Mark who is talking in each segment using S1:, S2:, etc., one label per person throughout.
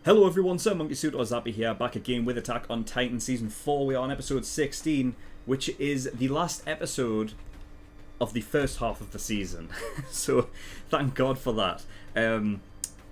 S1: Hello everyone, SirMonkeySuit or Zappy here, back again with Attack on Titan Season 4. We are on episode 16, which is the last episode of the first half of the season. So, thank God for that. And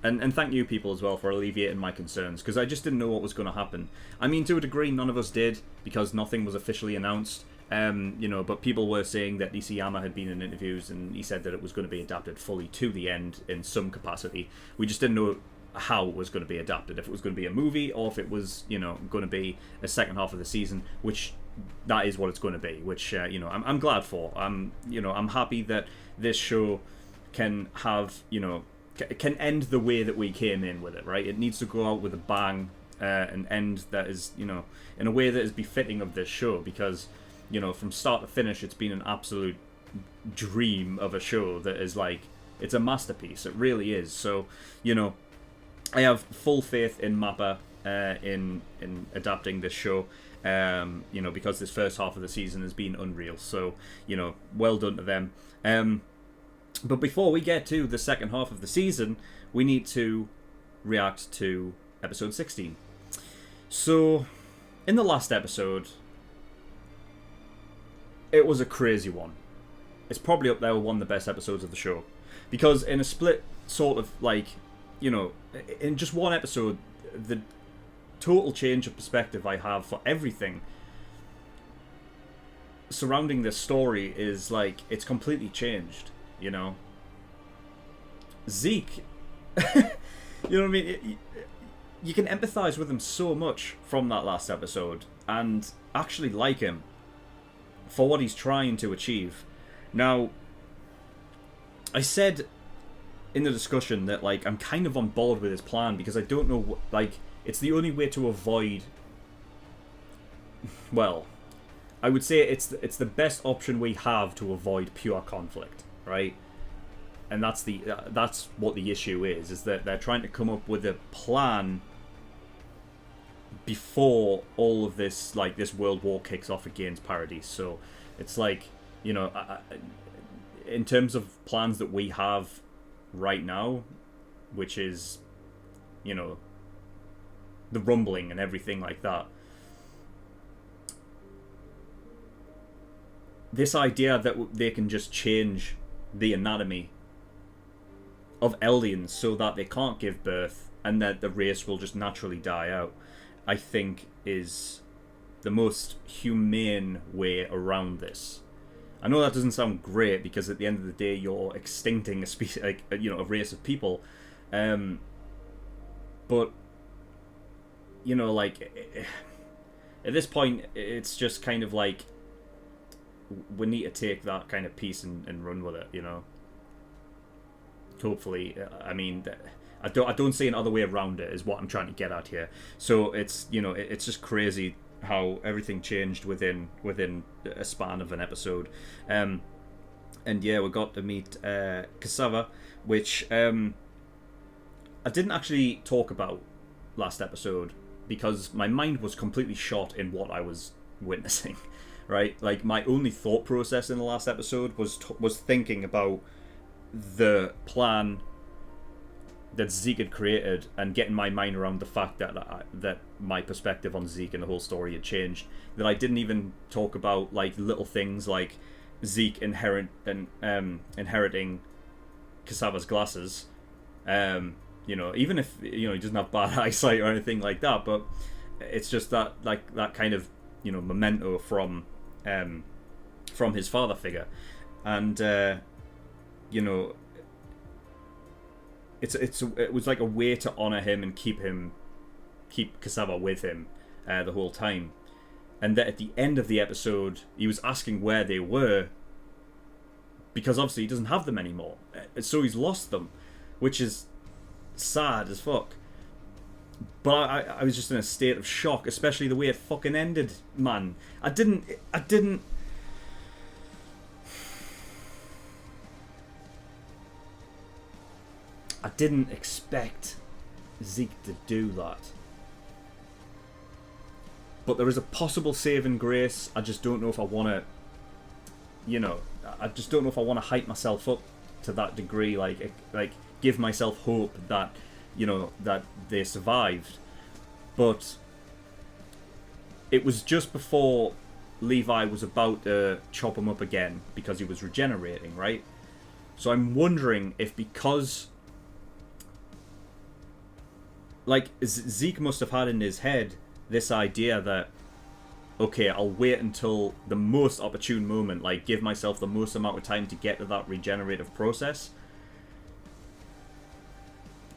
S1: thank you people as well for alleviating my concerns, because I just didn't know what was going to happen. I mean, to a degree, none of us did, because nothing was officially announced. But people were saying that Nishiyama had been in interviews, and he said that it was going to be adapted fully to the end in some capacity. We just didn't know how it was going to be adapted, if it was going to be a movie or if it was, going to be a second half of the season, which that is what it's going to be, which I'm glad for. I'm happy that this show can have, can end the way that we came in with it, right? It needs to go out with a bang, and end that is, in a way that is befitting of this show, because from start to finish it's been an absolute dream of a show that is like, it's a masterpiece. It really is. So, I have full faith in MAPPA in adapting this show, because this first half of the season has been unreal. So, well done to them. But before we get to the second half of the season, we need to react to episode 16. So, in the last episode, it was a crazy one. It's probably up there with one of the best episodes of the show. Because in a split sort of like, in just one episode, the total change of perspective I have for everything surrounding this story is like, it's completely changed, Zeke, you know what I mean? You can empathize with him so much from that last episode and actually like him for what he's trying to achieve. Now, I said in the discussion that, like, I'm kind of on board with his plan, because I don't know, like, it's the only way to avoid, well, I would say it's the best option we have to avoid pure conflict, right? And that's what the issue is that they're trying to come up with a plan before all of this, like, this world war kicks off against Paradise. So it's like, in terms of plans that we have right now, which is, the rumbling and everything like that, this idea that they can just change the anatomy of Eldians so that they can't give birth and that the race will just naturally die out, I think is the most humane way around this. I know that doesn't sound great, because at the end of the day you're extincting a species, like, a race of people, but at this point it's just kind of like, we need to take that kind of piece and run with it, Hopefully, I mean, I don't see another way around it, is what I'm trying to get at here. So it's, it's just crazy how everything changed within a span of an episode. And yeah, we got to meet Cassava, which I didn't actually talk about last episode, because my mind was completely shot in what I was witnessing, right? Like, my only thought process in the last episode was thinking about the plan that Zeke had created, and getting my mind around the fact that my perspective on Zeke and the whole story had changed. That I didn't even talk about, like, little things like Zeke inheriting Cassava's glasses. Even if he doesn't have bad eyesight or anything like that, but it's just that, like, that kind of memento from his father figure, and it was like a way to honor him and keep Cassava with him the whole time. And that at the end of the episode, he was asking where they were, because obviously he doesn't have them anymore, so he's lost them, which is sad as fuck. But I was just in a state of shock, especially the way it fucking ended, man. I didn't expect Zeke to do that. But there is a possible saving grace. I just don't know if I want to, I just don't know if I want to hype myself up to that degree, like give myself hope that you know, that they survived. But it was just before Levi was about to chop him up again because he was regenerating, right? So I'm wondering if because... like, Zeke must have had in his head this idea that, okay, I'll wait until the most opportune moment, like, give myself the most amount of time to get to that regenerative process,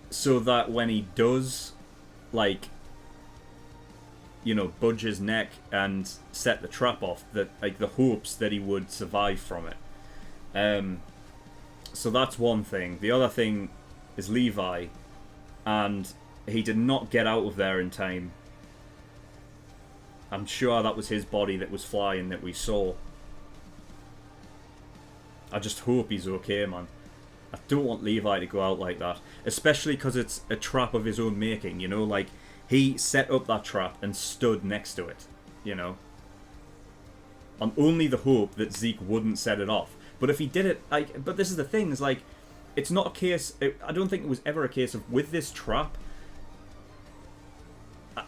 S1: so that when he does, like, you know, budge his neck and set the trap off, that, like, the hopes that he would survive from it. So that's one thing. The other thing is Levi, and he did not get out of there in time. I'm sure that was his body that was flying that we saw. I just hope he's okay, man. I don't want Levi to go out like that. Especially because it's a trap of his own making, you know? Like, he set up that trap and stood next to it, you know? On only the hope that Zeke wouldn't set it off. But if he did it, like... But this is the thing, is like... It's not a case... I don't think it was ever a case of, with this trap...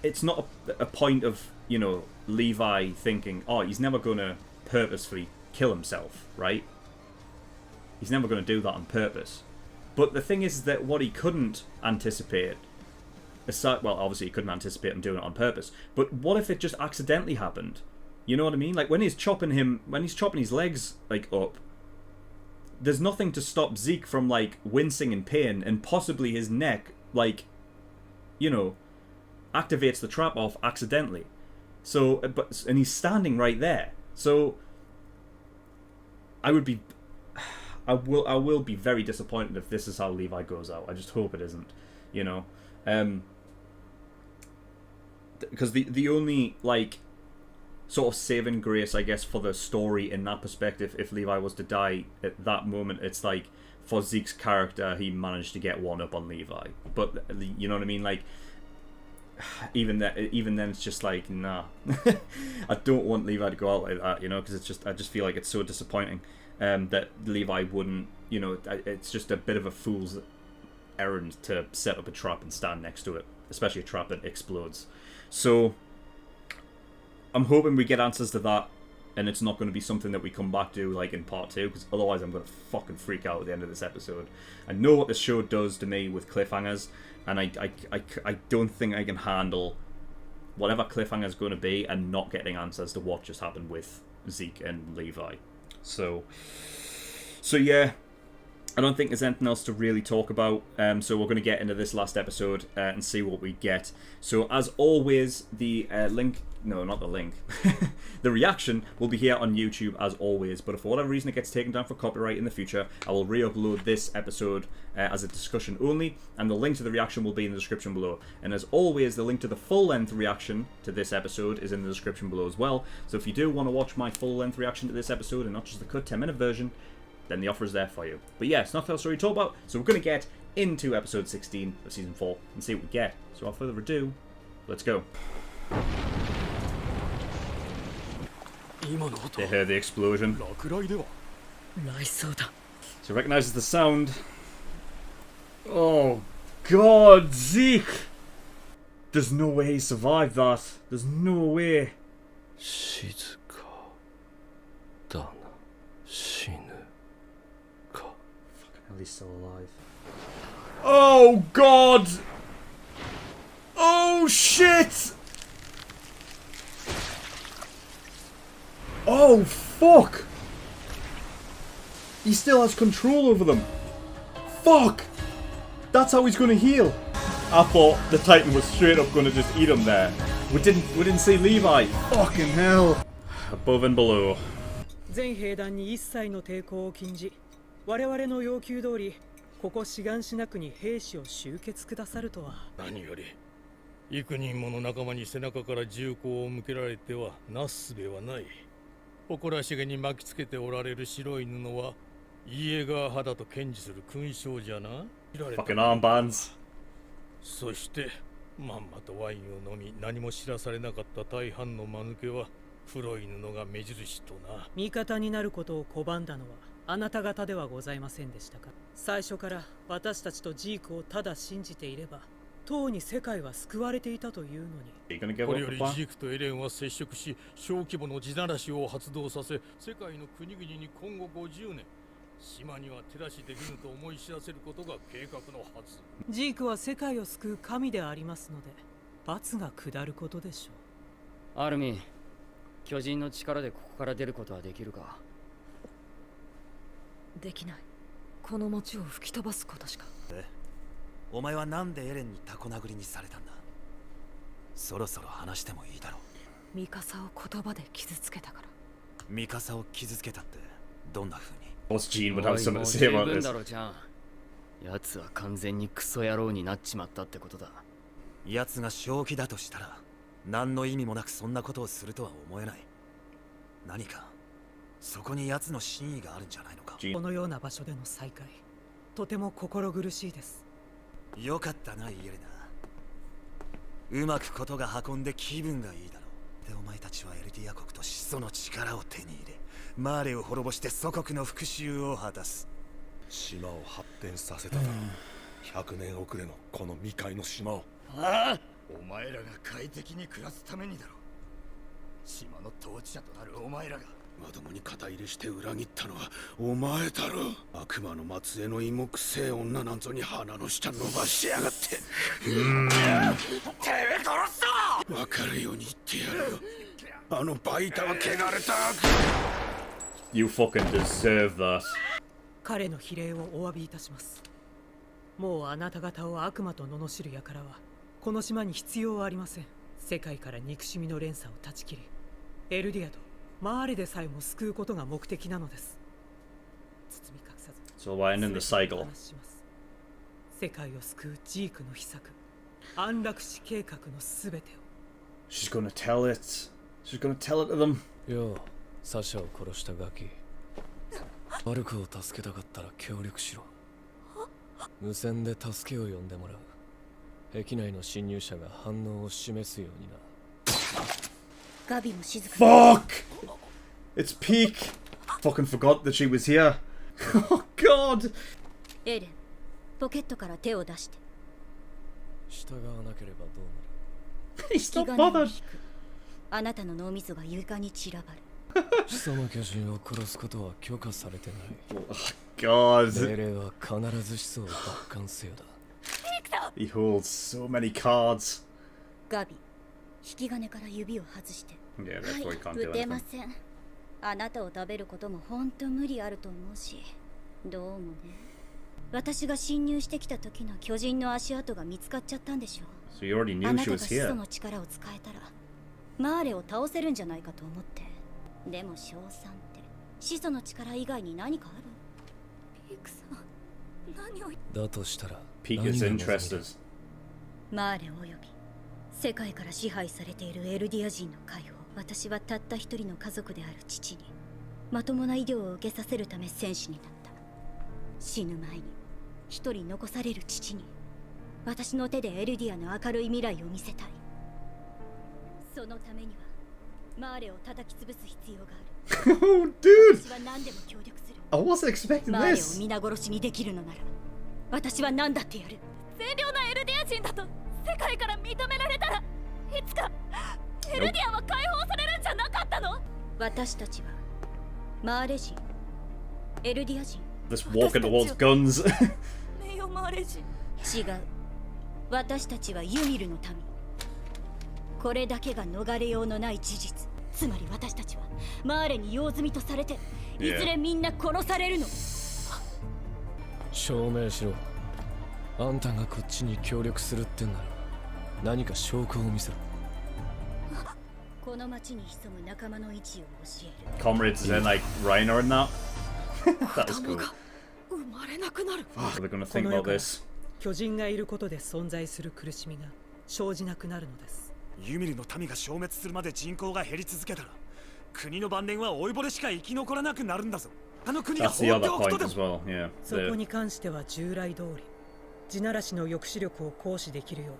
S1: It's not a point of, you know, Levi thinking, oh, he's never going to purposefully kill himself, right? He's never going to do that on purpose. But the thing is that what he couldn't anticipate, aside, well, obviously he couldn't anticipate him doing it on purpose, but what if it just accidentally happened? You know what I mean? Like, when he's chopping his legs, like, up, there's nothing to stop Zeke from, like, wincing in pain, and possibly his neck, like, you know, activates the trap off accidentally. So, and he's standing right there. So, I will be very disappointed if this is how Levi goes out. I just hope it isn't, you know. Because the only, like, sort of saving grace, I guess, for the story in that perspective, if Levi was to die at that moment, it's like, for Zeke's character, he managed to get one up on Levi. But, you know what I mean? Like, even then, it's just like, nah. I don't want Levi to go out like that, you know, because I just feel like it's so disappointing that Levi wouldn't, you know, it's just a bit of a fool's errand to set up a trap and stand next to it, especially a trap that explodes. So, I'm hoping we get answers to that, and it's not going to be something that we come back to, like, in part 2, because otherwise I'm going to fucking freak out at the end of this episode. I know what this show does to me with cliffhangers, and I don't think I can handle whatever cliffhanger is going to be and not getting answers to what just happened with Zeke and Levi. So yeah, I don't think there's anything else to really talk about. So we're going to get into this last episode and see what we get. So as always, the link... No, not the link. The reaction will be here on YouTube as always, but if for whatever reason it gets taken down for copyright in the future, I will re-upload this episode as a discussion only, and the link to the reaction will be in the description below. And as always, the link to the full-length reaction to this episode is in the description below as well. So if you do want to watch my full-length reaction to this episode and not just the cut 10-minute version, then the offer is there for you. But yeah, it's not else to really talk about, so we're going to get into episode 16 of season 4 and see what we get. So without further ado, let's go. They heard the explosion. So recognizes the sound. Oh god, Zeke! There's no way he survived that. There's no way. Fucking hell, he's still alive. Oh god! Oh shit! Oh, fuck! He still has control over them. Fuck! That's how he's going to heal. I thought the Titan was straight up going to just eat him there. We didn't see Levi. Fucking hell. Above and below.
S2: 全兵団に一切の抵抗を禁じ、我々の要求通り、ここ志願しなくに兵士を集結くださるとは。
S3: 何より、幾人もの仲間に背中から銃口を向けられてはなすすべはない。誇らしげに巻きつけておられる白い布はイエガー派だと堅持する勲章じゃな。
S1: Fucking armbands.
S3: そしてまんまとワインを飲み何も知らされなかった大半の間抜けは黒い布が目印とな。
S2: 味方になることを拒んだのはあなた方ではございませんでしたか。最初から私たちとジークをただ信じていれば、とうに世界は救われていたというのに。
S3: これよりジークとエレンは接触し、小規模の地ならしを発動させ、世界の国々に今後50年、島には手出しできぬと思い知らせることが計画のはず。
S2: ジークは世界を救う神でありますので、罰が下ることでしょう。
S4: アルミン、巨人の力でここから出ることはできるか。
S5: できない。この町を吹き飛ばすことしか。
S6: お前はなんでエレンにタコ殴りにされたんだ。そろそろ話してもいいだろう。
S5: ミカサを言葉で傷つけたから。
S6: ミカサを傷つけたってどんな風に。
S1: What's Gene would have something to say about
S4: 十分
S1: this.
S4: だろ、ちゃん。奴は完全にクソ野郎になっちまったってことだ。
S6: 奴が正気だとしたら何の意味もなくそんなことをするとは思えない。何かそこに奴の真意があるんじゃないのか。
S2: このような場所での再会、とても心苦しいです。
S6: よかったなイエレナ。うまくことが運んで気分がいいだろう。でお前たちはエルディア国と始祖の力を手に入れ、マーレを滅ぼして祖国の復讐を果たす。
S7: 島を発展させたな。100年遅れのこの未開の島を。
S8: ああ、お前らが快適に暮らすためにだろう。島の統治者となるお前らが。
S7: まともに肩入れして裏切ったのはお前だろ。悪魔の末裔の芋くせえ女なんぞに鼻の下伸ばしやがって。てめえ殺すぞ。わかるように言ってやるよ。あのバイタは汚れた。
S1: You fucking deserve that.
S2: 彼の非礼をお詫びいたします。もうあなた方を悪魔と罵る輩はこの島に必要はありません。世界から憎しみの連鎖を断ち切り、エルディアとマーレでさえも救うことが目的なのです。包み隠さず
S1: So we're ending the cycle.
S2: 話します。世界を救うジークの秘策、安楽死計画のすべてを。
S1: She's gonna tell it. She's gonna tell it to them.
S9: よう、サシャを殺したガキ。マルコを助けたかったら協力しろ。無線で助けを呼んでもらう。壁内の侵入者が反応を示すようにな。
S5: ガビも静か。
S1: Fuck! It's Peak. Fucking forgot that she was here. Oh god!
S5: エレン、ポケットから手を出して。
S9: 従わなければどうなる。
S1: He's not
S5: 気兼ねを
S1: bothered.
S5: 引く。あなたの脳みそが床に散らばる。
S9: 始祖の巨人を殺すことは許可されてない。
S1: God.
S9: 命令は必ず始祖を奪還せよだ。
S1: He holds so many cards.
S5: ガビ、引き金から指を外して。
S1: Yeah,
S5: は
S1: therefore he
S5: い、
S1: can't
S5: 撃
S1: do
S5: てま
S1: anything.
S5: せん。あなたを食べることも本当無理あると思うし、どうもね。私が侵入してきた時の巨人の足跡が見つかっちゃったんでしょ
S1: So you already
S5: う。
S1: knew
S5: あな
S1: she
S5: たが
S1: was
S5: 始祖
S1: here.
S5: の力を使えたら、マーレを倒せるんじゃないかと思って。でも賞賛って始祖の力以外に何かある？ピークさん、何を言って。
S9: だとしたら
S1: Peak is interested.
S5: マーレおよび世界から支配されているエルディア人の解放。私はたった一人の家族である父にまともな医療を受けさせるため戦士になった。死ぬ前に一人残される父に私の手でエルディアの明るい未来を見せたい。そのためにはマーレを叩き潰す必要がある。
S1: Oh, dude!
S5: 私は何でも協力する。
S1: I wasn't expecting
S5: マーレを
S1: this.
S5: 皆殺しにできるのなら私は何だってやる。善良なエルディア人だと世界から認められたらいつかエルディアは解放されるんじゃなかったの？私たちはマーレ人、エルディア人。
S1: Just walking towards guns.
S5: 名誉マーレ人。違う。私たちはユミルの民。これだけが逃れようのない事実。つまり私たちはマーレに用済みとされていずれみんな殺されるの。
S9: 証明しろ。あんたがこっちに協力するってんなら何か証拠を見せろ。
S5: この町に潜む仲間の位置を教える。
S1: Comrades is in like Reiner and that. That is cool.
S5: 生まれなくなる。
S1: What are they gonna think about this?
S2: 巨人がいることで存在する苦しみが生じなくなるのです。
S6: ユミルの民が消滅するまで人口が減り続けたら国の晩年は老いぼれしか生き残らなくなるんだぞ。あの国が
S1: That's the
S6: 放って
S1: other
S6: おくと
S1: point
S6: で
S1: as
S6: も。
S1: well. Yeah.
S2: そこに関しては従来通り地ならしの抑止力を行使できるよう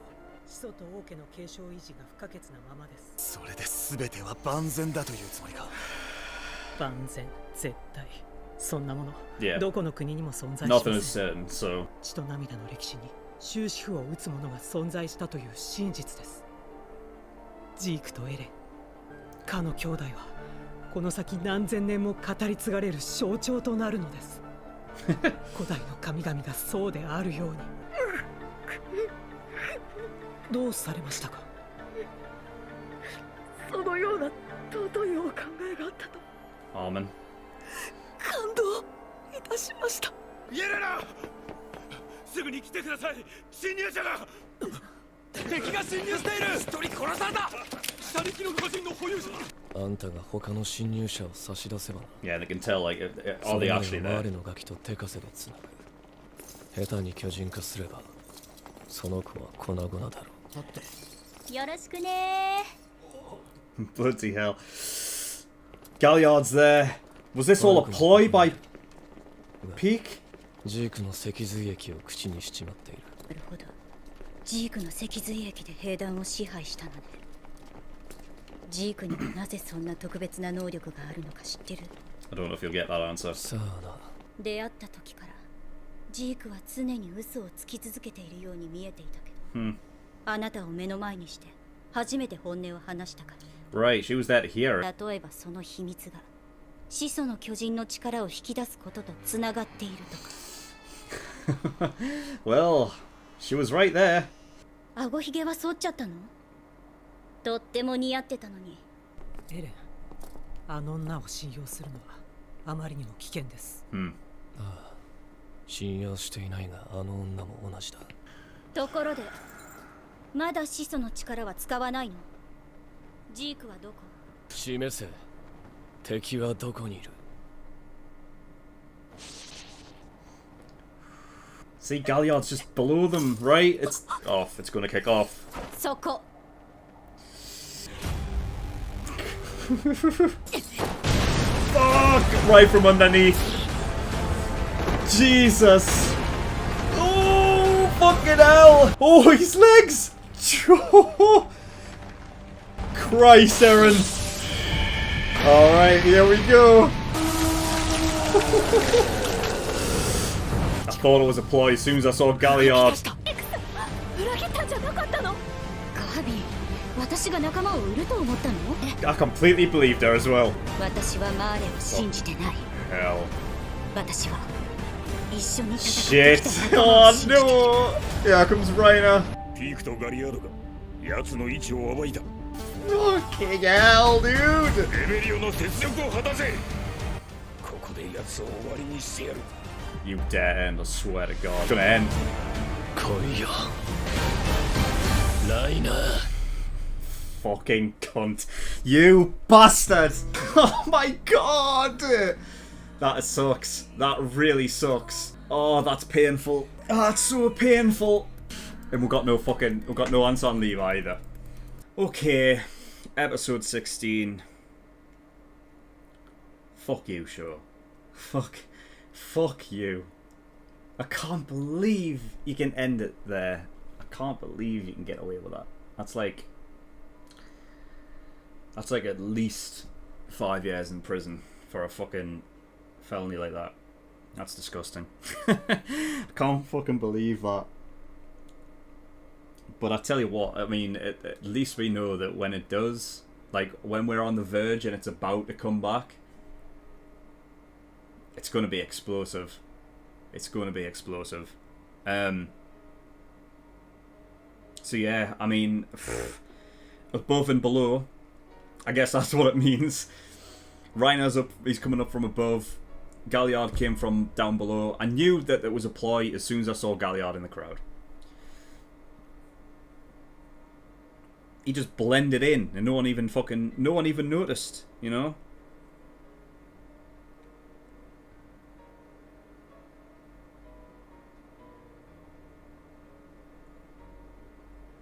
S2: 始祖と王家の継承維持が不可欠なままです。
S6: それで全ては万全だというつもりか。
S2: 万全絶対そんなもの、
S1: Yeah.
S2: どこの国にも存在しま
S1: Nothing
S2: せ
S1: is
S2: ん。
S1: certain, so
S2: 血と涙の歴史に終止符を打つ者が存在したという真実です。ジークとエレン、かの兄弟はこの先何千年も語り継がれる象徴となるのです。古代の神々がそうであるように。どうされましたか？そのような尊いお考えがあったと
S1: Armin.
S2: 感動いたしました。
S7: イエレナ、すぐに来てください。侵入者が敵が侵入している。一人殺された。下力の個人の保有者。
S9: あんたが他の侵入者を差し出せばな。
S1: Yeah, they can tell, like, are they actually
S9: マー
S1: there?
S9: レのガキと手枷でつなぐ。下手に巨人化すればその子は粉々だろう。
S5: よろしくね。
S1: Bloody hell. Galliard's there. Was this all a ploy by Peak?
S9: ジークの脊髄液を口にしちまっている。
S5: なるほど。ジークの脊髄液で兵団を支配したのね。ジークにはなぜそんな特別な能力があるのか知ってる？
S1: I don't know if you'll get that answer.
S9: さあな。
S5: 出会った時からジークは常に嘘をつき続けているように見えていたけど、あなたを目の前にして初めて本音を話したから。
S1: Right, she was there to hear it.
S5: 例えばその秘密が始祖の巨人の力を引き出すこととつながっているとか。
S1: Well, she was right there.
S5: 顎ひげは剃っちゃったの？とっても似合ってたのに。
S2: エレン、あの女を信用するのはあまりにも危険です。
S9: ああ、信用していないがあの女も同じだ。
S5: ところでまだ始祖の力は使わないの？ジークはどこ？
S9: 示せ。敵はどこにいる？
S1: See, Galliard's just below them, right? It's off. It's gonna kick off.
S5: そこ。
S1: Fuck! Right from underneath. Jesus. Oh, fucking hell. Oh, his legs. Christ, Aaron. Alright, here we go. I thought it was a ploy as soon as I saw Galliard.
S5: 裏切ったんじゃなかったの？ガビ、私が仲間を売ると思ったの？
S1: I completely believed her as well.
S5: 私はマーレを信じてない。
S1: Hell.
S5: 私は一緒に戦ってき
S1: Shit.
S5: た仲間を
S1: Oh
S5: 信じて。
S1: no. Here comes Reiner.
S7: ピークとガリアードが奴の位置を暴いた。
S1: Fucking hell, dude.
S7: レベリオの雪辱を果たせ。ここで奴を終わりにしてやる。
S1: You dare end, I swear to God. It's gonna end.
S9: 来いよ。ライナー。
S1: Fucking cunt. You bastard! Oh my god! That sucks. That really sucks. Oh, that's painful. Oh, that's so painful. And we've got no answer on Levi either. Okay, episode 16. Fuck you, show. Fuck you. I can't believe you can end it there. I can't believe you can get away with that. That's like at least 5 years in prison for a fucking felony like that. That's disgusting. I can't fucking believe that. But I tell you what, I mean, at least we know that when it does, like when we're on the verge and it's about to come back, it's going to be explosive. It's going to be explosive. So yeah, I mean, above and below, I guess that's what it means. Reiner's up, he's coming up from above. Galliard came from down below. I knew that it was a ploy as soon as I saw Galliard in the crowd. He just blended in and no one even noticed, you know?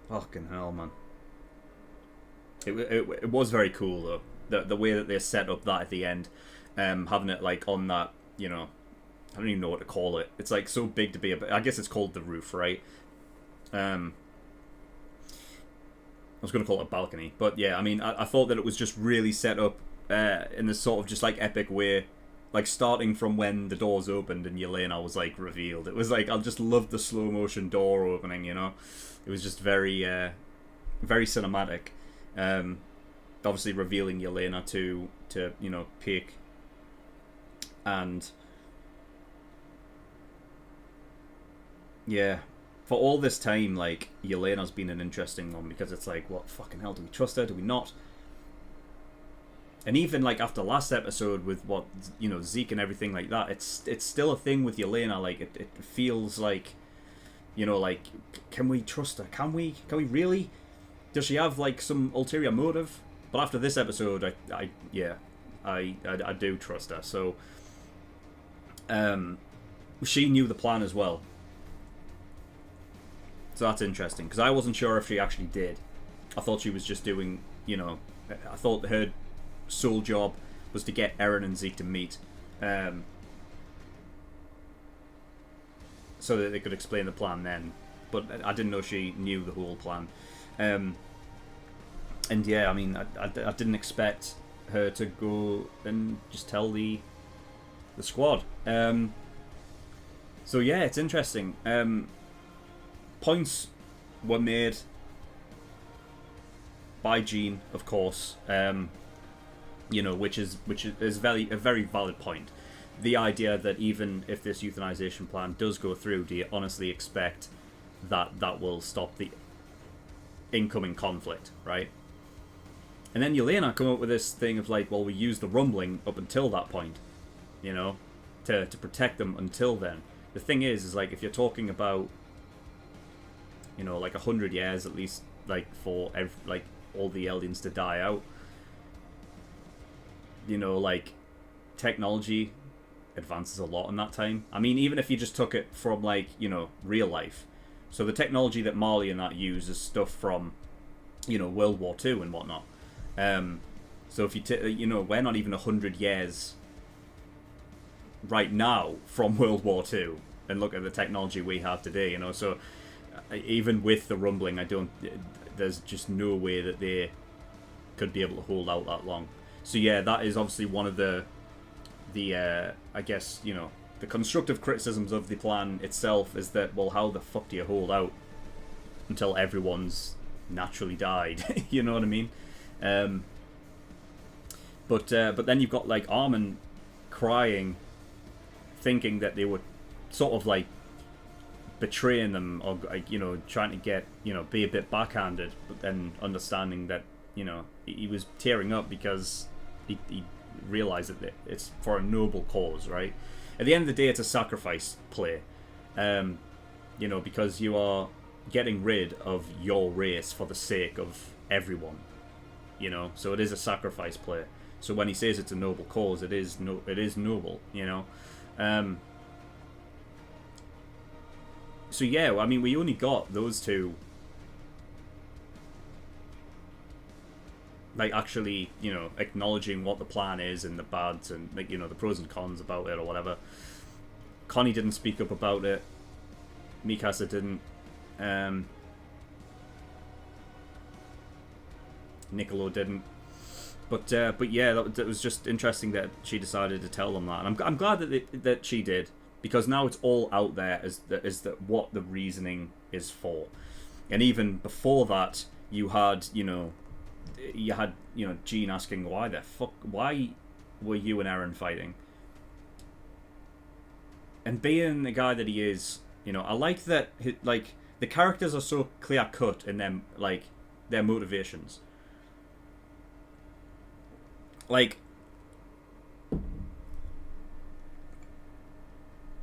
S1: Fucking hell, man. It was very cool though. The way that they set up that at the end, having it like on that, you know, I don't even know what to call it. It's like so big to be I guess it's called the roof, right? I was going to call it a balcony, but yeah, I mean, I thought that it was just really set up in this sort of just like epic way like starting from when the doors opened and Yelena was like revealed. It was like I just loved the slow motion door opening. You know, it was just very very cinematic. Obviously revealing Yelena to you know Peak, and yeah, for all this time, like Yelena's been an interesting one because it's like, what fucking hell, do we trust her? Do we not? And even like after last episode with what, you know, Zeke and everything like that, it's still a thing with Yelena. Like it feels like, you know, like, can we trust her? Can we really? Does she have like some ulterior motive? But after this episode, I do trust her. So she knew the plan as well. So that's interesting, because I wasn't sure if she actually did. I thought she was just doing, you know, I thought her sole job was to get Eren and Zeke to meet, so that they could explain the plan then. But I didn't know she knew the whole plan. And yeah, I mean, I didn't expect her to go and just tell the squad. So yeah, it's interesting. Points were made by Jean, of course. You know, which is a very valid point. The idea that even if this euthanization plan does go through, do you honestly expect that will stop the incoming conflict, right? And then Yelena come up with this thing of like, well, we use the rumbling up until that point, you know, to protect them until then. The thing is like, if you're talking about, you know, like 100 years at least, like for like all the Eldians to die out, you know, like technology advances a lot in that time. I mean, even if you just took it from like, you know, real life. So the technology that Marley and that use is stuff from, you know, World War II and whatnot. So if you know, we're not even 100 years right now from World War II, and look at the technology we have today, you know. So even with the rumbling, there's just no way that they could be able to hold out that long. So yeah, that is obviously one of the I guess, you know, the constructive criticisms of the plan itself is that, well, how the fuck do you hold out until everyone's naturally died? You know what I mean? But then you've got like Armin crying, thinking that they were sort of like betraying them, or you know, trying to get, you know, be a bit backhanded, but then understanding that, you know, he was tearing up because he realized that it's for a noble cause, right? At the end of the day, it's a sacrifice play, you know, because you are getting rid of your race for the sake of everyone, you know. So it is a sacrifice play. So when he says it's a noble cause, it is noble, you know. So yeah, I mean, we only got those two, like, actually, you know, acknowledging what the plan is and the bads and, like, you know, the pros and cons about it or whatever. Connie didn't speak up about it. Mikasa didn't. Niccolo didn't. But yeah, that was just interesting that she decided to tell them that, and I'm glad that she did, because now it's all out there as that what the reasoning is for. And even before that, you had Jean asking, why were you and Eren fighting? And being the guy that he is, you know, I like that the characters are so clear cut in them, like, their motivations. Like,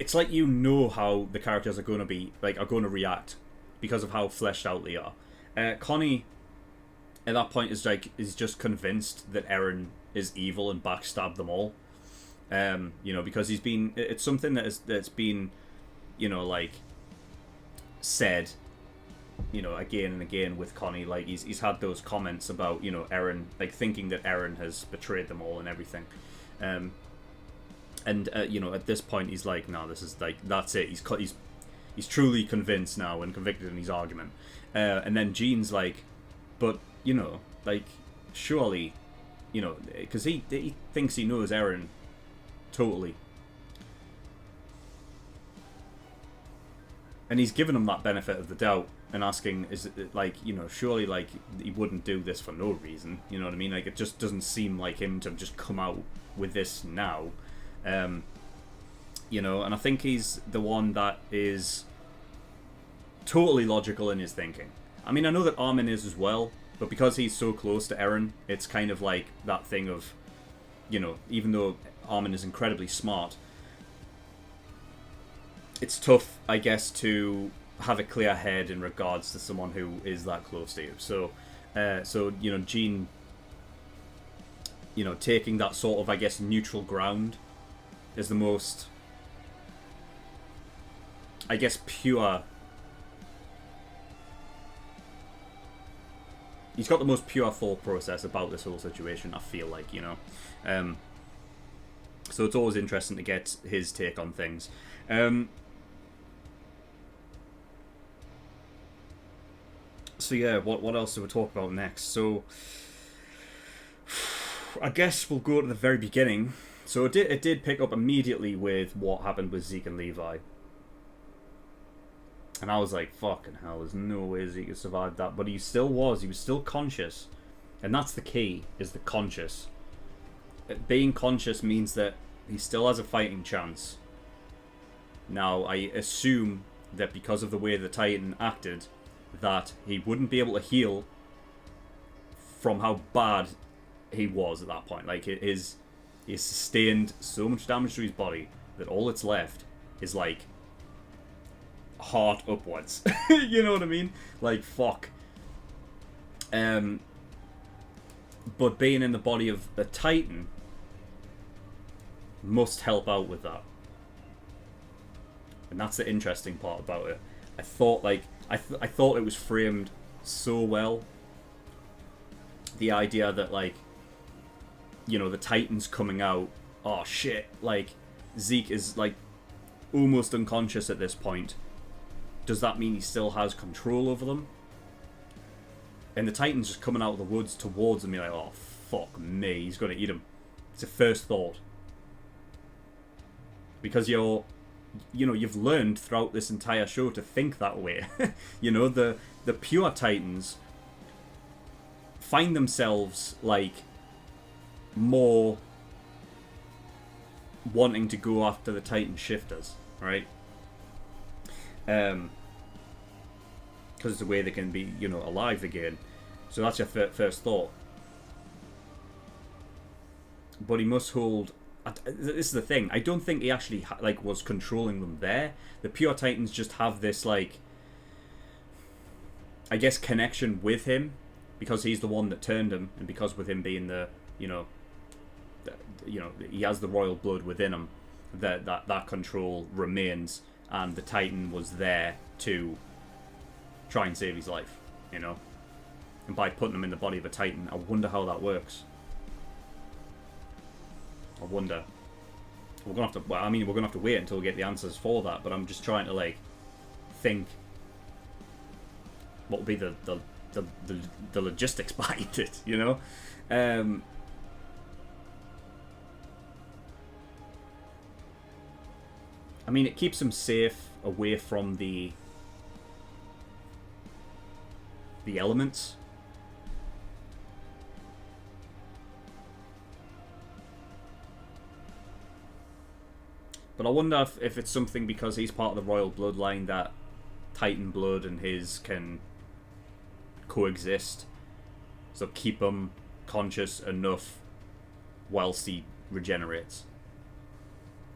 S1: it's like, you know how the characters are going to react because of how fleshed out they are. Connie at that point is just convinced that Eren is evil and backstabbed them all. You know, because it's something that's been, you know, like, said, you know, again and again with Connie. Like, he's had those comments about, you know, Eren, like, thinking that Eren has betrayed them all and everything. And you know, at this point he's like, no, this is like, that's it. He's truly convinced now and convicted in his argument. And then Jean's like, but, you know, like, surely, you know, because he thinks he knows Eren Totally. And he's given him that benefit of the doubt and asking, is it like, you know, surely like he wouldn't do this for no reason, you know what I mean? Like, it just doesn't seem like him to just come out with this now. You know, and I think he's the one that is totally logical in his thinking. I mean, I know that Armin is as well, but because he's so close to Eren, it's kind of like that thing of, you know, even though Armin is incredibly smart, it's tough, I guess, to have a clear head in regards to someone who is that close to you. So, you know, Jean, you know, taking that sort of, I guess, neutral ground is the most, I guess, pure. He's got the most pure thought process about this whole situation, I feel like, you know. So it's always interesting to get his take on things. So yeah, what else do we talk about next? So I guess we'll go to the very beginning. So it did pick up immediately with what happened with Zeke and Levi. And I was like, fucking hell, there's no way Zeke could survive that. But he was still conscious. And that's the key, is the conscious. Being conscious means that he still has a fighting chance. Now, I assume that because of the way the Titan acted, that he wouldn't be able to heal from how bad he was at that point. Like, he sustained so much damage to his body that all that's left is, like, heart upwards. You know what I mean? Like, fuck. But being in the body of a Titan must help out with that. And that's the interesting part about it. I thought, like, I thought it was framed so well. The idea that, like, you know, the Titan's coming out. Oh shit! Like, Zeke is like almost unconscious at this point. Does that mean he still has control over them? And the Titan's just coming out of the woods towards him. You're like, oh fuck me, he's gonna eat him. It's a first thought. Because you've learned throughout this entire show to think that way. You know, the pure Titans find themselves, like, more wanting to go after the Titan shifters, right? Because it's the way they can be, you know, alive again. So that's your first thought. But he must hold. This is the thing. I don't think he actually was controlling them there. The pure Titans just have this, like, I guess, connection with him because he's the one that turned him, and because with him being the, you know, he has the royal blood within him. That control remains, and the Titan was there to try and save his life, you know. And by putting him in the body of a Titan, I wonder how that works. I wonder. We're gonna have to. Well, I mean, we're gonna have to wait until we get the answers for that. But I'm just trying to, like, think what would be the logistics behind it. You know. I mean, it keeps him safe away from the elements. But I wonder if it's something because he's part of the royal bloodline that Titan blood and his can coexist. So keep him conscious enough whilst he regenerates.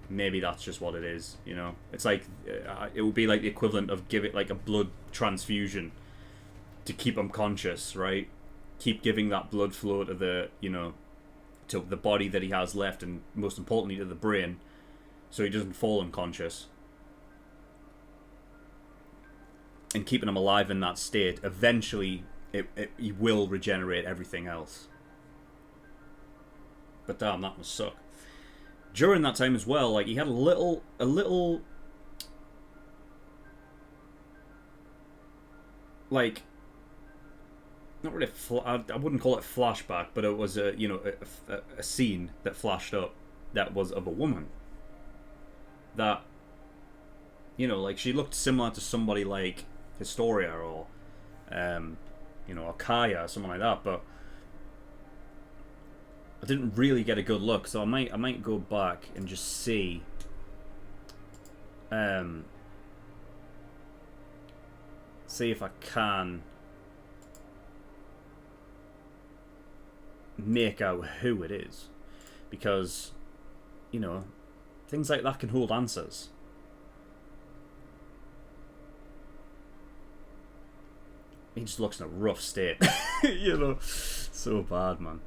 S1: Maybe that's just what it is, you know. It's like, it would be like the equivalent of give it like a blood transfusion to keep him conscious, right? Keep giving that blood flow to the, you know, to the body that he has left, and most importantly to the brain, so he doesn't fall unconscious. And keeping him alive in that state, eventually he will regenerate everything else. But damn, that must suck. During that time as well, like, he had a little like, not really I wouldn't call it flashback, but it was a scene that flashed up that was of a woman. That, you know, like she looked similar to somebody like Historia or, you know, or Kaya or someone like that, but I didn't really get a good look, so I might go back and just see. See if I can make out who it is, because, you know, things like that can hold answers. He just looks in a rough state. You know, so bad, man.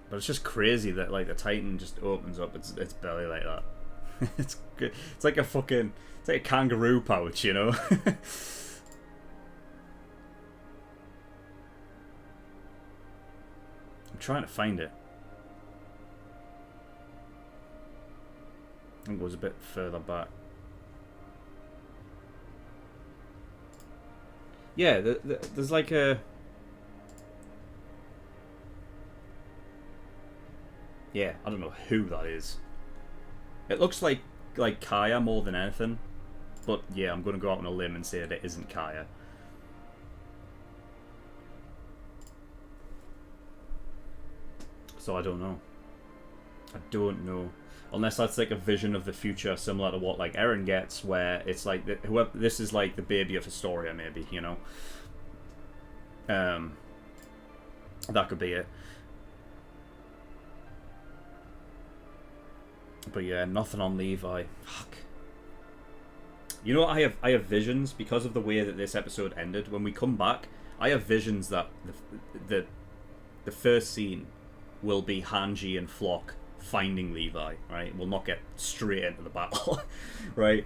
S1: But it's just crazy that, like, the Titan just opens up its belly like that. It's good. It's like a fucking, it's like a kangaroo pouch, you know. I'm trying to find it. I think it was a bit further back. Yeah, there's like a... Yeah, I don't know who that is. It looks like Kaya more than anything. But yeah, I'm going to go out on a limb and say that it isn't Kaya. So I don't know. I don't know. Unless that's like a vision of the future similar to what like Eren gets, where it's like whoever this is like the baby of Historia, maybe, you know. That could be it. But yeah, nothing on Levi. Fuck. You know what, I have visions because of the way that this episode ended. When we come back, I have visions that the first scene will be Hanji and Flock finding Levi, right? We'll not get straight into the battle, right?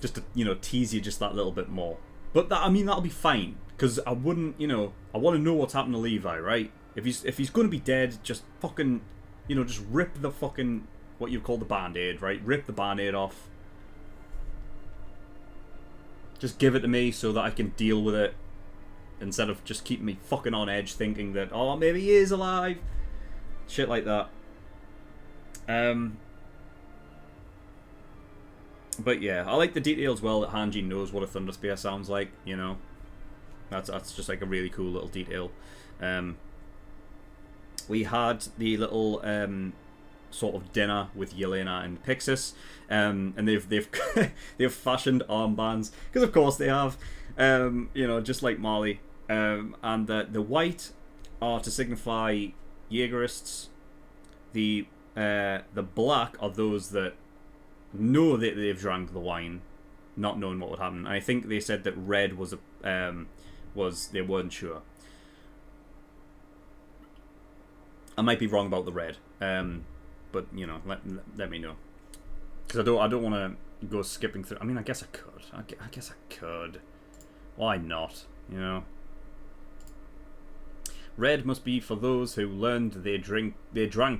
S1: Just to, you know, tease you just that little bit more. But that, I mean, that'll be fine, because I wouldn't, you know, I want to know what's happened to Levi, right? If he's going to be dead, just fucking, you know, just rip the fucking, what you call the band-aid, right? Rip the band-aid off. Just give it to me so that I can deal with it, instead of just keeping me fucking on edge thinking that, oh, maybe he is alive. Shit like that. But yeah, I like the details well that Hanji knows what a Thunder Spear sounds like, you know. That's just like a really cool little detail. We had the little sort of dinner with Yelena and Pixis, and they've they've fashioned armbands, because of course they have, you know, just like Marley. And the white are to signify Jaegerists. The black are those that know that they've drank the wine, not knowing what would happen. And I think they said that red was they weren't sure. I might be wrong about the red, but you know, let me know, because I don't want to go skipping through. I mean, I guess I could. I guess I could. Why not? You know. Red must be for those who learned they drank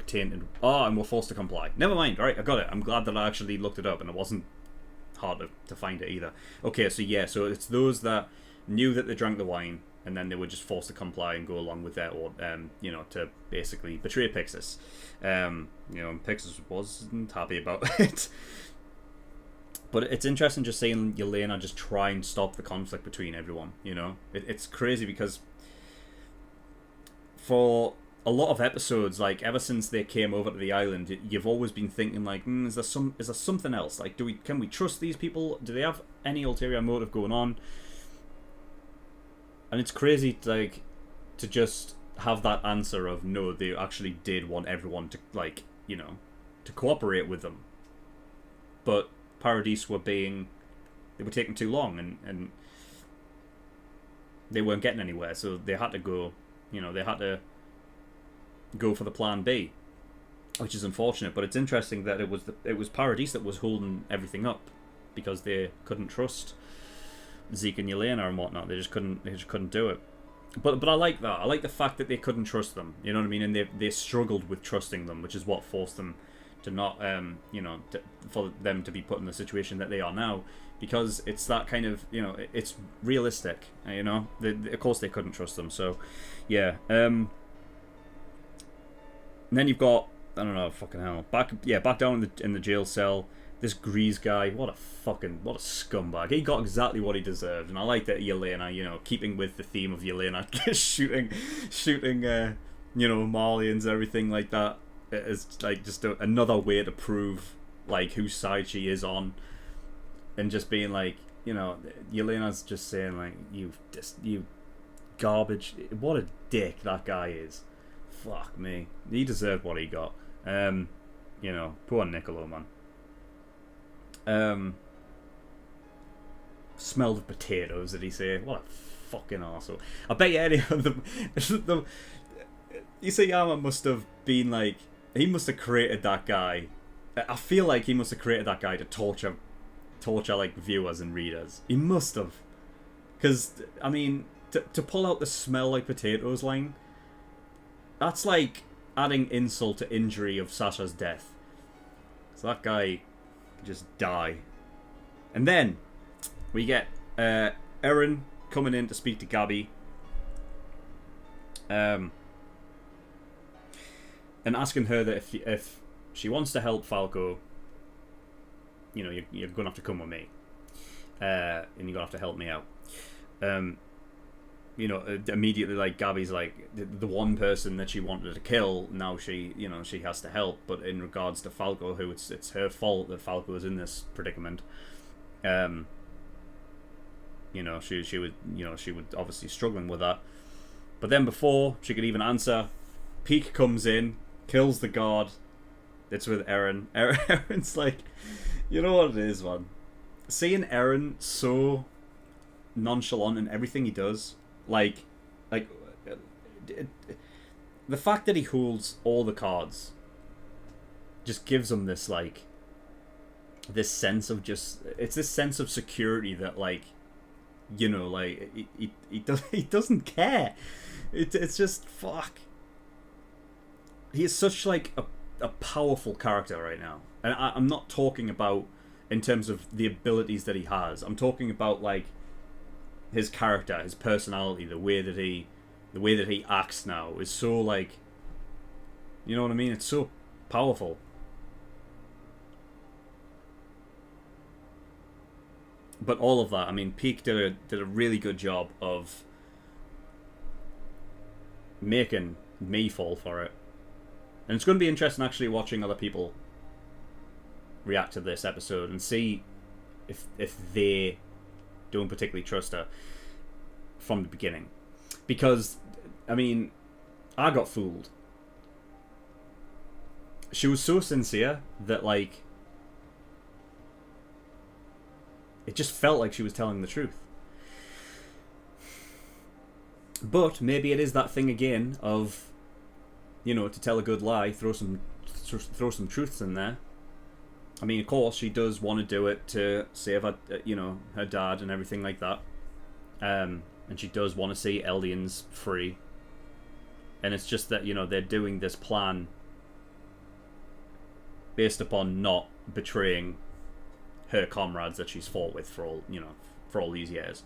S1: tainted. Oh, and were forced to comply. Never mind. Right, I got it. I'm glad that I actually looked it up, and it wasn't hard to find it either. Okay, so yeah, so it's those that knew that they drank the wine, and then they were just forced to comply and go along with that, or you know, to basically betray Pixis. You know, and Pixis wasn't happy about it. But it's interesting just seeing Yelena just try and stop the conflict between everyone. You know, it's crazy because for a lot of episodes, like ever since they came over to the island, you've always been thinking like, is there something else? Like, can we trust these people? Do they have any ulterior motive going on? And it's crazy, like, to just have that answer of no, they actually did want everyone to, like, you know, to cooperate with them. But Paradis were taking too long, and they weren't getting anywhere, so they had to go. You know, they had to go for the plan B, which is unfortunate. But it's interesting that it was Paradis that was holding everything up, because they couldn't trust Zeke and Yelena and whatnot. They just couldn't do it. But I like that. I like the fact that they couldn't trust them. You know what I mean? And they struggled with trusting them, which is what forced them to not, you know, for them to be put in the situation that they are now. Because it's that kind of, you know, it's realistic, you know. Of course they couldn't trust them, so, yeah. And then you've got, I don't know, fucking hell, back down in the jail cell. This Grease guy, what a scumbag. He got exactly what he deserved, and I like that Yelena, you know, keeping with the theme of Yelena, shooting, you know, Malians, everything like that. It's like just another way to prove like whose side she is on, and just being like, you know, Yelena's just saying like, you garbage. What a dick that guy is. Fuck me. He deserved what he got. You know, poor Niccolo, man. Smelled of potatoes, did he say? What a fucking arsehole. I bet you any of them. Isayama must have been like, he must have created that guy. I feel like he must have created that guy to torture like viewers and readers. He must have. Because, I mean, to pull out the smell like potatoes line, that's like adding insult to injury of Sasha's death. So that guy could just die. And then we get Eren coming in to speak to Gabby. And asking her that if she wants to help Falco, you know, you're going to have to come with me. And you're going to have to help me out. You know, immediately, like, Gabby's like, the one person that she wanted to kill, now she, you know, she has to help. But in regards to Falco, who it's her fault that Falco is in this predicament. You know, she would obviously struggling with that. But then before she could even answer, Peak comes in, kills the guard. It's with Eren. Eren's like, you know what it is, man. Seeing Eren so nonchalant in everything he does, like the fact that he holds all the cards just gives him this, like, this sense of just, it's this sense of security that, like, you know, like, he doesn't care. It's just, fuck. He is such, like, a powerful character right now. And I'm not talking about in terms of the abilities that he has. I'm talking about, like, his character, his personality, the way that he acts now is so, like, you know what I mean? It's so powerful. But all of that, I mean, Peak did a really good job of making me fall for it. And it's going to be interesting actually watching other people react to this episode and see if they don't particularly trust her from the beginning. Because, I mean, I got fooled. She was so sincere that, like, it just felt like she was telling the truth. But maybe it is that thing again of, you know, to tell a good lie, throw some truths in there. I mean, of course, she does want to do it to save her, you know, her dad and everything like that. And she does want to see Eldians free. And it's just that, you know, they're doing this plan based upon not betraying her comrades that she's fought with for all, you know, for all these years.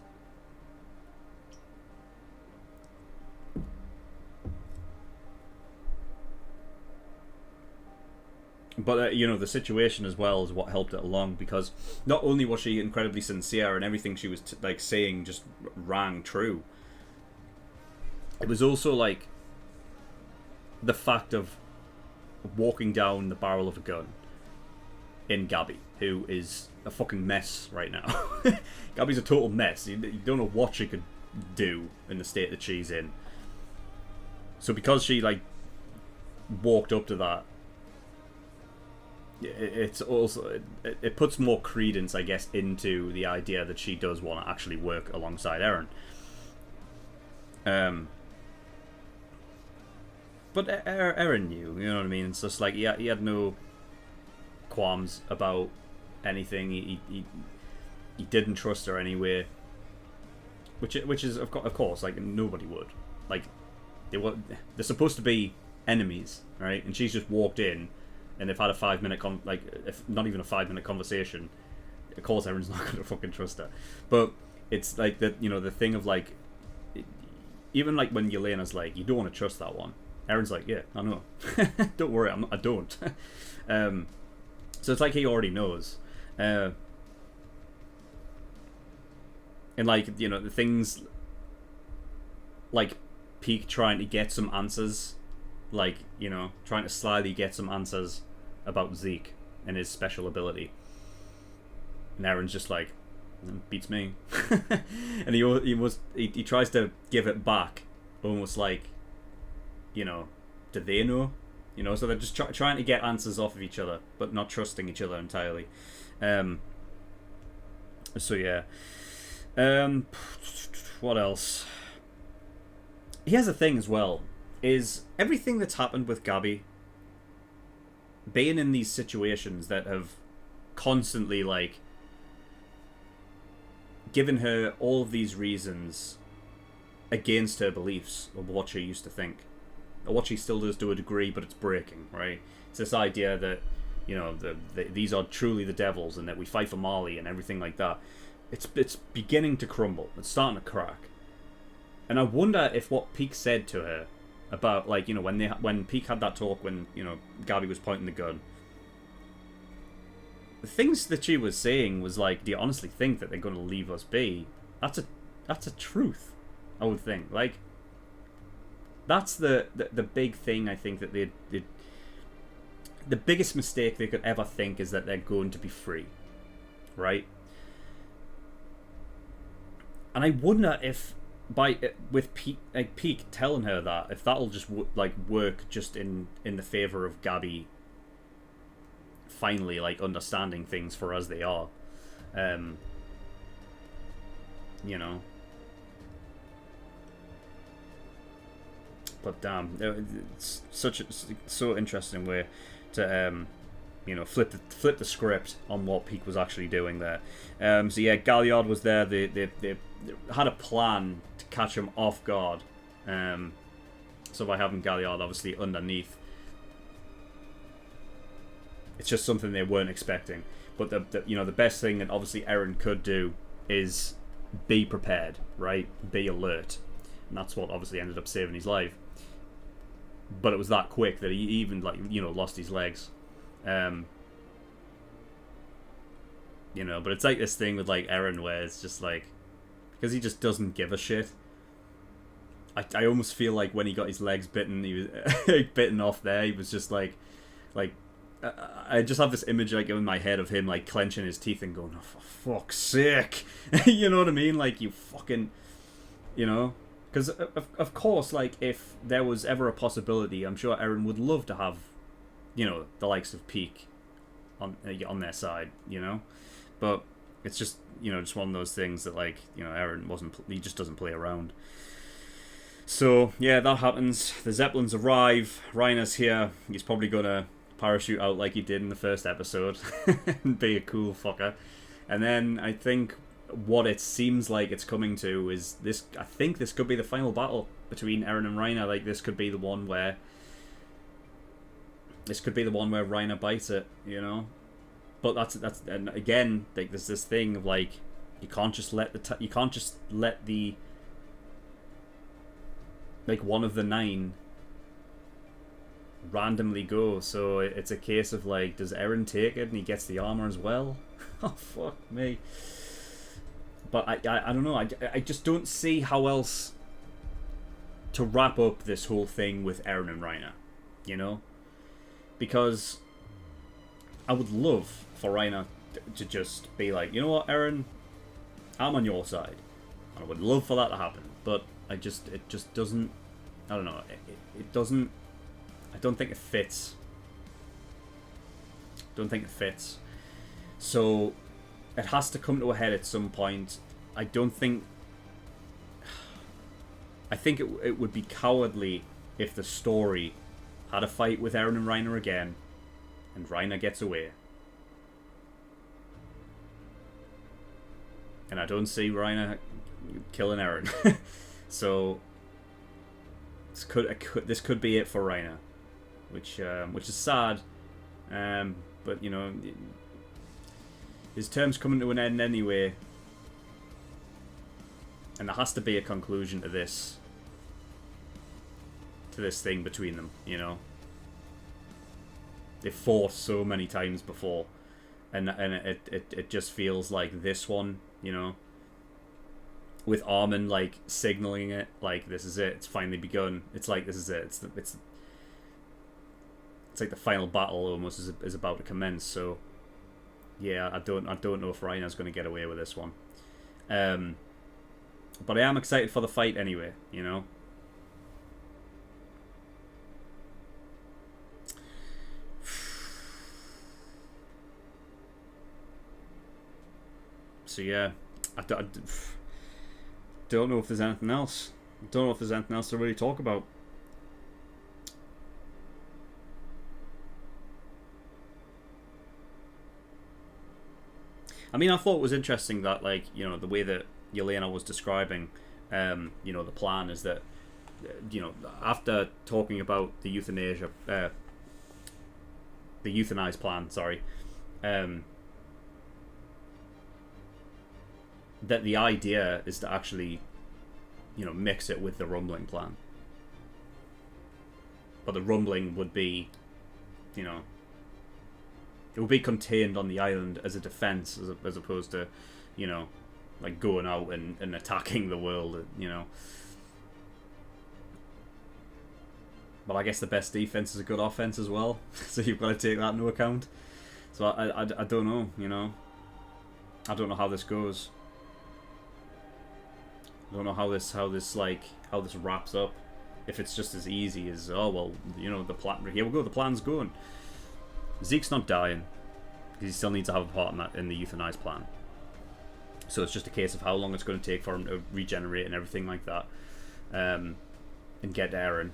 S1: But, you know, the situation as well is what helped it along, because not only was she incredibly sincere and everything she was, like, saying just rang true, it was also, like, the fact of walking down the barrel of a gun in Gabby, who is a fucking mess right now. Gabby's a total mess. You don't know what she could do in the state that she's in. So because she, like, walked up to that, it's also, it puts more credence, I guess, into the idea that she does want to actually work alongside Eren. But Eren knew, you know what I mean? It's just like, he had no qualms about anything. He didn't trust her anyway, which is of course, like, nobody would. Like, they're supposed to be enemies, right? And she's just walked in, and they've had a 5-minute if not even a 5-minute conversation. Of course, Eren's not going to fucking trust her. But it's like that, you know, the thing of, like, even like when Yelena's like, you don't want to trust that one. Aaron's like, yeah, I know. Don't worry, I don't. So it's like he already knows. And like, you know, the things like Peak trying to get some answers, like, you know, trying to slyly get some answers about Zeke and his special ability. And Aaron's just like, beats me. And he tries to give it back, almost like, you know, do they know? You know, so they're just trying to get answers off of each other, but not trusting each other entirely. So yeah. What else? He has a thing as well, is everything that's happened with Gabby, being in these situations that have constantly, like, given her all of these reasons against her beliefs of what she used to think. Or what she still does to a degree, but it's breaking, right? It's this idea that, you know, these are truly the devils and that we fight for Marley and everything like that. It's beginning to crumble. It's starting to crack. And I wonder if what Peak said to her about, like, you know, when Peak had that talk when, you know, Gabby was pointing the gun, the things that she was saying was like, do you honestly think that they're going to leave us be? That's a truth, I would think. Like, that's the big thing, I think, that the biggest mistake they could ever think is that they're going to be free, right? And I wonder if with Peak telling her that, if that'll just work just in the favor of Gabby finally, like, understanding things for as they are, you know. But damn, it's so interesting way to you know, flip the script on what Peak was actually doing there. So yeah, Galliard was there. They had a plan to catch him off guard. So by having Galliard obviously underneath, it's just something they weren't expecting. But you know, the best thing that obviously Eren could do is be prepared, right? Be alert, and that's what obviously ended up saving his life. But it was that quick that he even, like, you know, lost his legs. You know, but it's like this thing with, like, Eren where it's just like, because he just doesn't give a shit. I almost feel like when he got his legs bitten, he was bitten off there. He was just like I just have this image, like, in my head of him, like, clenching his teeth and going, "Oh, for fuck's sake!" You know what I mean? Like, you fucking, you know. Because, of course, like, if there was ever a possibility, I'm sure Eren would love to have, you know, the likes of Peak on their side, you know? But it's just, you know, just one of those things that, like, you know, Eren he just doesn't play around. So, yeah, that happens. The Zeppelins arrive. Reiner's here. He's probably going to parachute out like he did in the first episode and be a cool fucker. And then I think what it seems like it's coming to is this. I think this could be the final battle between Eren and Reiner. Like, this could be the one where Reiner bites it, you know. But that's and again, like, there's this thing of, like, you can't just let the like, one of the 9 randomly go. So it's a case of, like, does Eren take it and he gets the armor as well? Oh, fuck me. But I don't know. I just don't see how else to wrap up this whole thing with Eren and Reiner, you know? Because I would love for Reiner to just be like, you know what, Eren, I'm on your side. I would love for that to happen, but it just doesn't. I don't know. It doesn't. I don't think it fits. Don't think it fits. So it has to come to a head at some point. I think it would be cowardly if the story had a fight with Eren and Reiner again, and Reiner gets away. And I don't see Reiner killing Eren. So this could be it for Reiner, which is sad. But, you know, his term's coming to an end anyway, and there has to be a conclusion to this to this thing between them, you know. They've fought so many times before, and it just feels like this one, you know, with Armin like signaling it, like this is it, it's finally begun. It's like this is it. It's like the final battle almost is about to commence. So yeah, I don't know if Reina's going to get away with this one. But I am excited for the fight anyway, you know. So yeah, I don't know if there's anything else. I don't know if there's anything else to really talk about. I mean, I thought it was interesting that, like, you know, the way that Yelena was describing, you know, the plan is that, you know, after talking about the euthanasia, the euthanized plan, sorry, that the idea is to actually, you know, mix it with the rumbling plan. But the rumbling would be, you know, it would be contained on the island as a defense, as opposed to, you know, like going out and attacking the world, you know. But I guess the best defense is a good offense as well, so you've got to take that into account. So I don't know, you know. I don't know how this goes. I don't know how this wraps up. If it's just as easy as, oh well, you know, the plan. Here we go. The plan's going. Zeke's not dying because he still needs to have a part in that, in the euthanized plan. So it's just a case of how long it's going to take for him to regenerate and everything like that, and get Eren.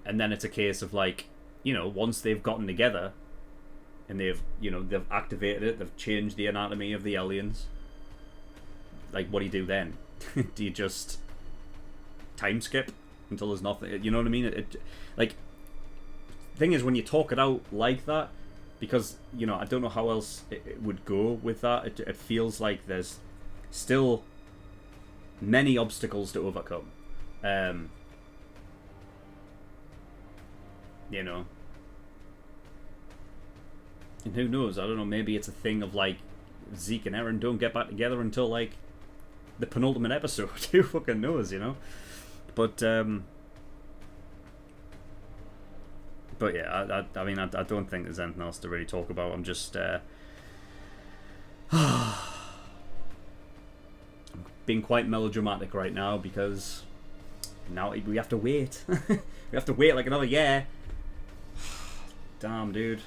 S1: And then it's a case of, like, you know, once they've gotten together and they've activated it, they've changed the anatomy of the aliens. Like, what do you do then? Do you just time skip until there's nothing? You know what I mean? Like, thing is, when you talk it out like that, because, you know, I don't know how else it would go with that. It feels like there's still many obstacles to overcome. You know, and who knows? I don't know. Maybe it's a thing of, like, Zeke and Eren don't get back together until, like, the penultimate episode. Who fucking knows, you know? But yeah, I mean, I don't think there's anything else to really talk about. I'm just being quite melodramatic right now because now we have to wait. We have to wait like another year. Damn, dude.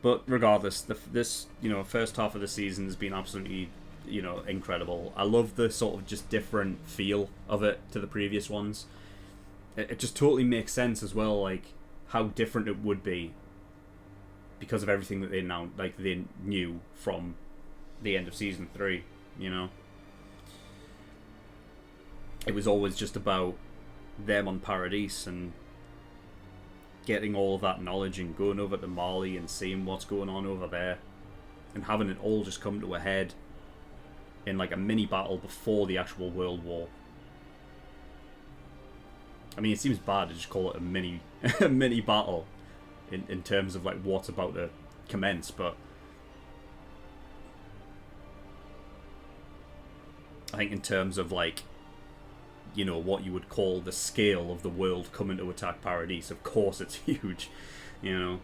S1: But regardless, this, you know, first half of the season has been absolutely, you know, incredible. I love the sort of just different feel of it to the previous ones. It just totally makes sense as well, like, how different it would be because of everything that they now, like, they knew from the end of season 3, you know. It was always just about them on Paradise and getting all of that knowledge and going over to Mali and seeing what's going on over there and having it all just come to a head in, like, a mini battle before the actual World War. I mean, it seems bad to just call it a mini battle in terms of, like, what's about to commence, but I think in terms of, like, you know, what you would call the scale of the world coming to attack Paradise, of course it's huge, you know.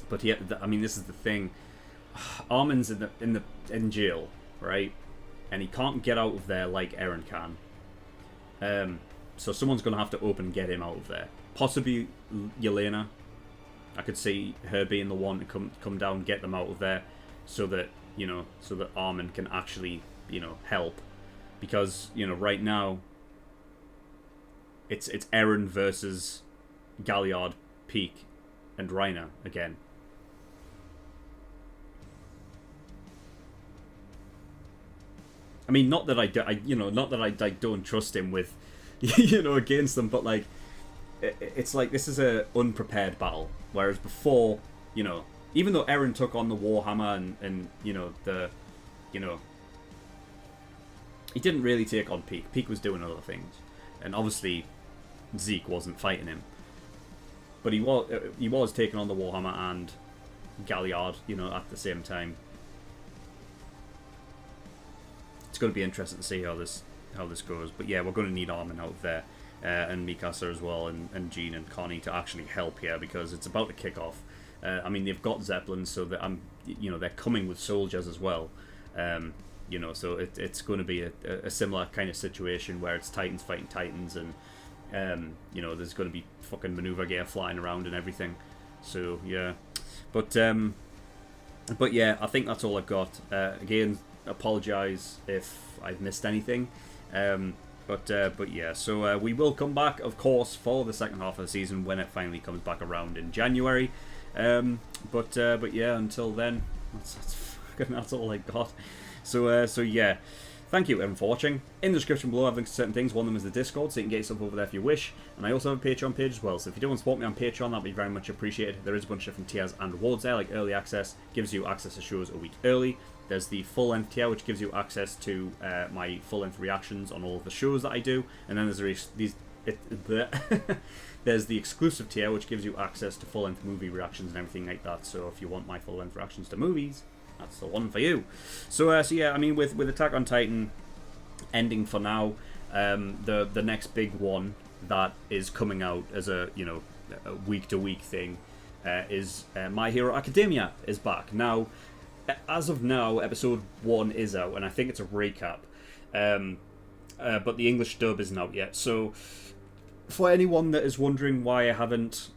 S1: But yeah, I mean, this is the thing. Armin's in jail, right? And he can't get out of there like Eren can. So someone's going to have to open get him out of there. Possibly Yelena. I could see her being the one to come down and get them out of there, so that, you know, so that Armin can actually, you know, help. Because, you know, right now it's Eren versus Galliard, Peak, and Reiner again. I mean, not that I don't trust him with, you know, against them, but, like, it's like this is a unprepared battle, whereas before, you know, even though Eren took on the Warhammer and he didn't really take on Peak. Peak was doing other things, and obviously Zeke wasn't fighting him, but he was taking on the Warhammer and Galliard, at the same time. It's going to be interesting to see how this goes. But yeah, we're going to need Armin out there, and Mikasa as well, and Jean and Connie to actually help here, because it's about to kick off. I mean, they've got Zeppelins, so that they're coming with soldiers as well. So it's going to be a similar kind of situation where it's Titans fighting Titans, and there's going to be fucking maneuver gear flying around and everything. So yeah, but yeah, I think that's all I've got. Again, apologise if I've missed anything. But yeah, so we will come back, of course, for the second half of the season when it finally comes back around in January. But yeah, until then, that's all I got. So yeah, thank you everyone for watching. In the description below, I have links to certain things. One of them is the Discord, so you can get yourself over there if you wish. And I also have a Patreon page as well, so if you do want to support me on Patreon, that'd be very much appreciated. There is a bunch of different tiers and rewards there, like early access, gives you access to shows a week early. There's the full-length tier, which gives you access to my full-length reactions on all of the shows that I do. And then there's the exclusive tier, which gives you access to full-length movie reactions and everything like that. So if you want my full-length reactions to movies, that's the one for you. So yeah, I mean, with Attack on Titan ending for now, the next big one that is coming out as a week-to-week thing is My Hero Academia is back now. As of now, episode 1 is out, and I think it's a recap. But the English dub isn't out yet. So, for anyone that is wondering why I haven't,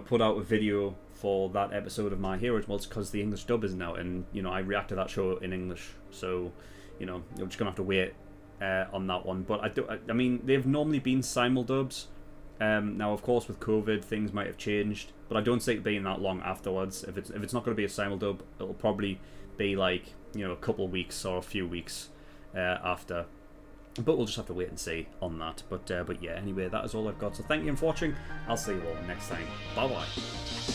S1: put out a video for that episode of My Hero, well, it's because the English dub isn't out, and I react to that show in English. So, you're just gonna have to wait on that one. But I mean, they've normally been simul-dubs. Now, of course, with COVID, things might have changed, but I don't see it being that long afterwards. If it's not going to be a simul-dub, it'll probably be like a couple of weeks or a few weeks after. But we'll just have to wait and see on that. But yeah, anyway, that is all I've got. So thank you for watching. I'll see you all next time. Bye bye.